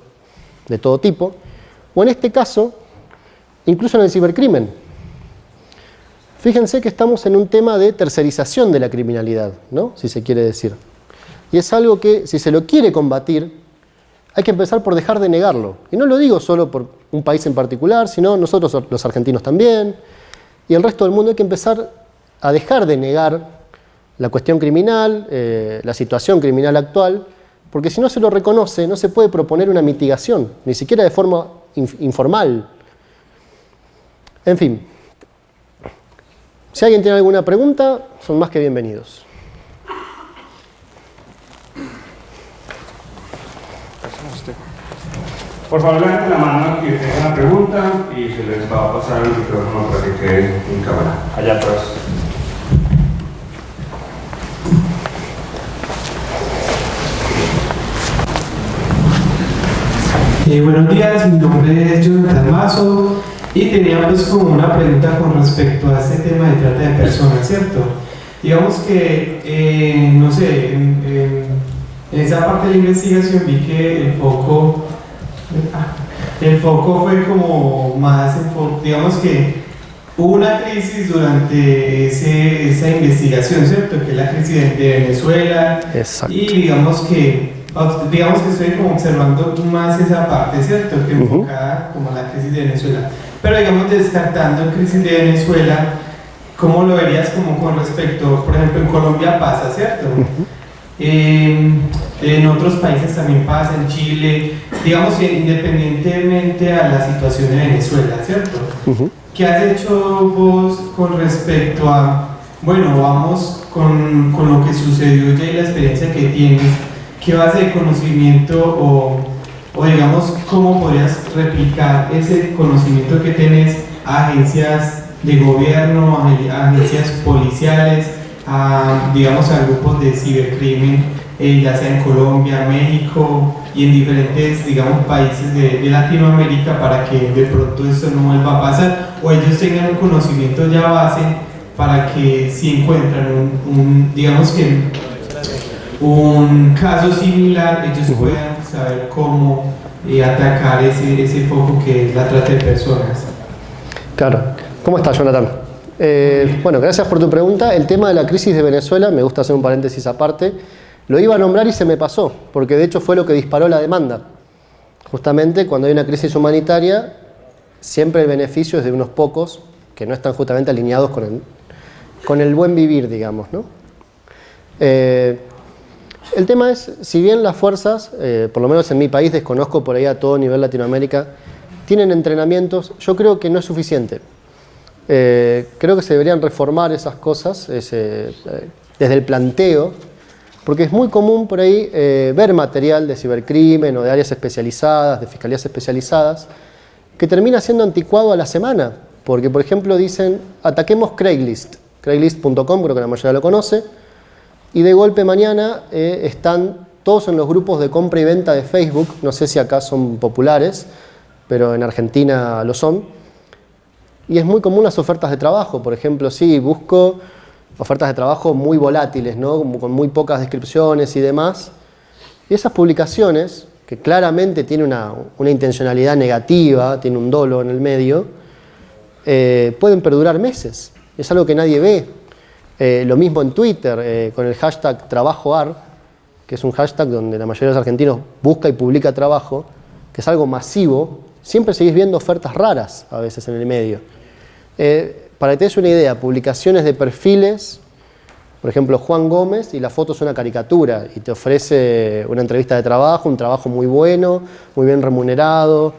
[SPEAKER 1] de todo tipo. O en este caso, incluso en el cibercrimen. Fíjense que estamos en un tema de tercerización de la criminalidad, ¿no? Si se quiere decir. Y es algo que, si se lo quiere combatir, hay que empezar por dejar de negarlo. Y no lo digo solo por un país en particular, sino nosotros los argentinos también, y el resto del mundo. Hay que empezar a dejar de negar la cuestión criminal, la situación criminal actual, porque si no se lo reconoce, no se puede proponer una mitigación, ni siquiera de forma informal. En fin, si alguien tiene alguna pregunta, son más que bienvenidos.
[SPEAKER 2] Por favor, levanten la mano que tenga una pregunta y se les va a pasar el micrófono para que quede en cámara. Allá atrás.
[SPEAKER 3] Buenos días, mi nombre es Jonathan Mazo y tenía pues como una pregunta con respecto a este tema de trata de personas, ¿cierto? Digamos que, no sé, en esa parte de la investigación vi que el foco fue como más, digamos que hubo una crisis durante esa investigación, ¿cierto? Que es la crisis de Venezuela.
[SPEAKER 1] Exacto.
[SPEAKER 3] Y digamos que estoy como observando más esa parte, ¿cierto? Que enfocada como a la crisis de Venezuela. Pero digamos, descartando crisis de Venezuela, ¿cómo lo verías como con respecto, por ejemplo, en Colombia pasa, ¿cierto? En otros países también pasa, en Chile, digamos que independientemente a la situación de Venezuela, ¿cierto? ¿Qué has hecho vos con respecto a, bueno, vamos con lo que sucedió ya y la experiencia que tienes? ¿Qué base de conocimiento o digamos, cómo podrías replicar ese conocimiento que tienes a agencias de gobierno, a agencias policiales, digamos, a grupos de cibercrimen, ya sea en Colombia, México y en diferentes, digamos, países de Latinoamérica, para que de pronto esto no vuelva a pasar, o ellos tengan un conocimiento ya base para que si encuentran digamos que un caso similar, ellos puedan saber cómo atacar ese foco que es la trata de personas.
[SPEAKER 1] Claro. ¿Cómo estás, Jonathan? Bueno, gracias por tu pregunta. El tema de la crisis de Venezuela, me gusta hacer un paréntesis aparte, lo iba a nombrar y se me pasó, porque de hecho fue lo que disparó la demanda. Justamente cuando hay una crisis humanitaria, siempre el beneficio es de unos pocos que no están justamente alineados con el buen vivir, digamos, ¿no? El tema es, si bien las fuerzas, por lo menos en mi país, desconozco por ahí a todo nivel Latinoamérica, tienen entrenamientos, yo creo que no es suficiente. Creo que se deberían reformar esas cosas desde el planteo, porque es muy común por ahí ver material de cibercrimen o de áreas especializadas, de fiscalías especializadas, que termina siendo anticuado a la semana, porque por ejemplo dicen, ataquemos Craigslist, Craigslist.com, creo que la mayoría lo conoce, y de golpe mañana están todos en los grupos de compra y venta de Facebook, no sé si acá son populares, pero en Argentina lo son. Y es muy común las ofertas de trabajo, por ejemplo, sí, busco ofertas de trabajo muy volátiles, ¿no? Con muy pocas descripciones y demás. Y esas publicaciones, que claramente tienen una intencionalidad negativa, tiene un dolo en el medio, pueden perdurar meses. Es algo que nadie ve. Lo mismo en Twitter, con el hashtag TrabajoAr, que es un hashtag donde la mayoría de los argentinos busca y publica trabajo, que es algo masivo. Siempre seguís viendo ofertas raras a veces en el medio. Para que te des una idea, publicaciones de perfiles, por ejemplo, Juan Gómez, y la foto es una caricatura y te ofrece una entrevista de trabajo, un trabajo muy bueno, muy bien remunerado,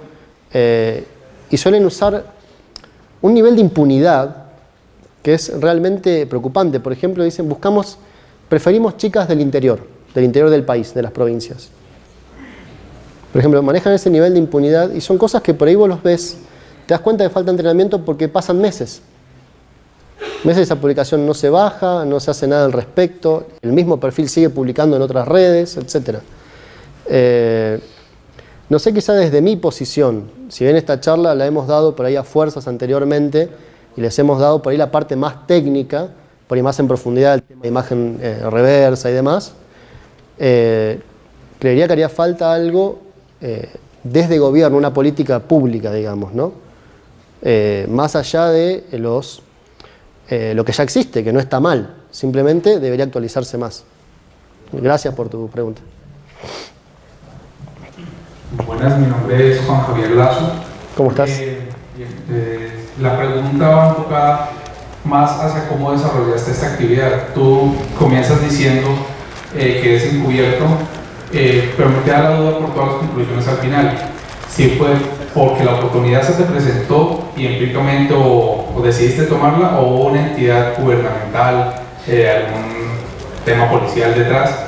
[SPEAKER 1] y suelen usar un nivel de impunidad que es realmente preocupante. Por ejemplo, dicen, preferimos chicas del interior del país, de las provincias. Por ejemplo, manejan ese nivel de impunidad y son cosas que por ahí vos los ves, te das cuenta de falta de entrenamiento porque pasan meses. Meses esa publicación no se baja, no se hace nada al respecto, el mismo perfil sigue publicando en otras redes, etc. No sé, quizá desde mi posición, si bien esta charla la hemos dado por ahí a fuerzas anteriormente y les hemos dado por ahí la parte más técnica, por ahí más en profundidad, el tema de imagen reversa y demás, creería que haría falta algo desde gobierno, una política pública, digamos, ¿no? Más allá de lo que ya existe, que no está mal, simplemente debería actualizarse más. Gracias por tu pregunta.
[SPEAKER 4] Buenas, mi nombre es Juan Javier Lazo.
[SPEAKER 1] ¿Cómo estás?
[SPEAKER 4] La pregunta va enfocada más hacia cómo desarrollaste esta actividad. Tú comienzas diciendo que es encubierto, pero me queda la duda por todas las conclusiones al final. Si fue porque la oportunidad se te presentó y empíricamente o decidiste tomarla, o hubo una entidad gubernamental, algún tema policial detrás,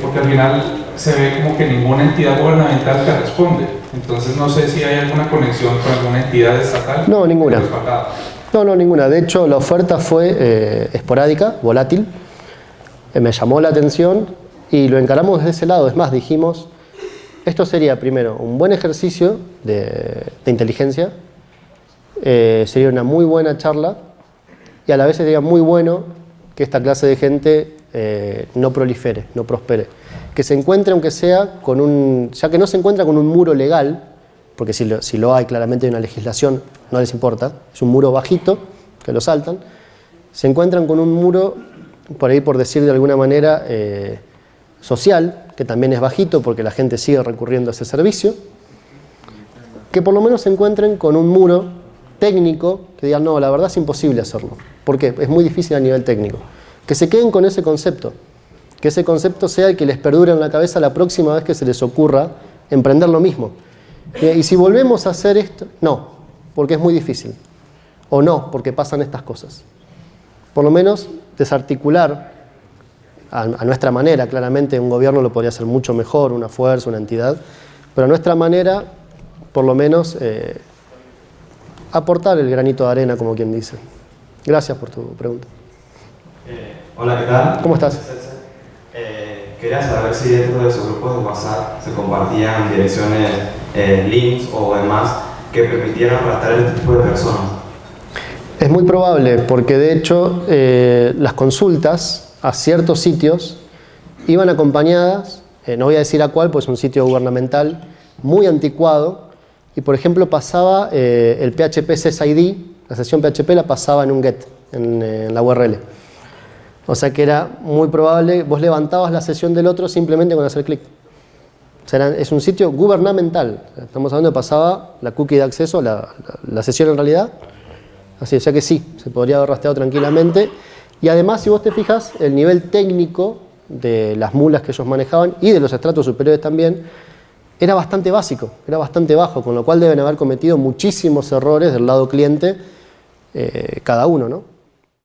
[SPEAKER 4] porque al final se ve como que ninguna entidad gubernamental te responde. Entonces no sé si hay alguna conexión con alguna entidad estatal.
[SPEAKER 1] No, ninguna. No, ninguna. De hecho, la oferta fue esporádica, volátil. Me llamó la atención y lo encaramos desde ese lado. Es más, dijimos, esto sería primero un buen ejercicio de inteligencia, sería una muy buena charla y a la vez sería muy bueno que esta clase de gente no prolifere, no prospere. Que se encuentre, aunque sea ya que no se encuentra con un muro legal, porque si lo hay, claramente hay una legislación, no les importa, es un muro bajito, que lo saltan, se encuentran con un muro, por ahí por decir de alguna manera, social, que también es bajito porque la gente sigue recurriendo a ese servicio, que por lo menos se encuentren con un muro técnico, que digan, no, la verdad es imposible hacerlo, porque es muy difícil a nivel técnico. Que se queden con ese concepto, que ese concepto sea el que les perdure en la cabeza la próxima vez que se les ocurra emprender lo mismo. Y si volvemos a hacer esto, no, porque es muy difícil, o no, porque pasan estas cosas. Por lo menos desarticular a nuestra manera, claramente un gobierno lo podría hacer mucho mejor, una fuerza, una entidad, pero a nuestra manera, por lo menos, aportar el granito de arena, como quien dice. Gracias por tu pregunta.
[SPEAKER 5] Hola, ¿qué tal?
[SPEAKER 1] ¿Cómo estás?
[SPEAKER 5] Quería saber si dentro de esos grupos de WhatsApp se compartían direcciones, links o demás que permitieran arrastrar a este tipo de personas.
[SPEAKER 1] Es muy probable, porque de hecho las consultas a ciertos sitios iban acompañadas, no voy a decir a cuál, pues es un sitio gubernamental muy anticuado, y por ejemplo pasaba el PHP SysID, la sesión PHP la pasaba en un GET, en la URL. O sea que era muy probable, vos levantabas la sesión del otro simplemente con hacer clic. O sea, es un sitio gubernamental, estamos hablando de pasaba la cookie de acceso, la sesión en realidad. Así, o sea que sí, se podría haber rastreado tranquilamente. Y además, si vos te fijas, el nivel técnico de las mulas que ellos manejaban y de los estratos superiores también, era bastante básico, era bastante bajo, con lo cual deben haber cometido muchísimos errores del lado cliente, cada uno, ¿no?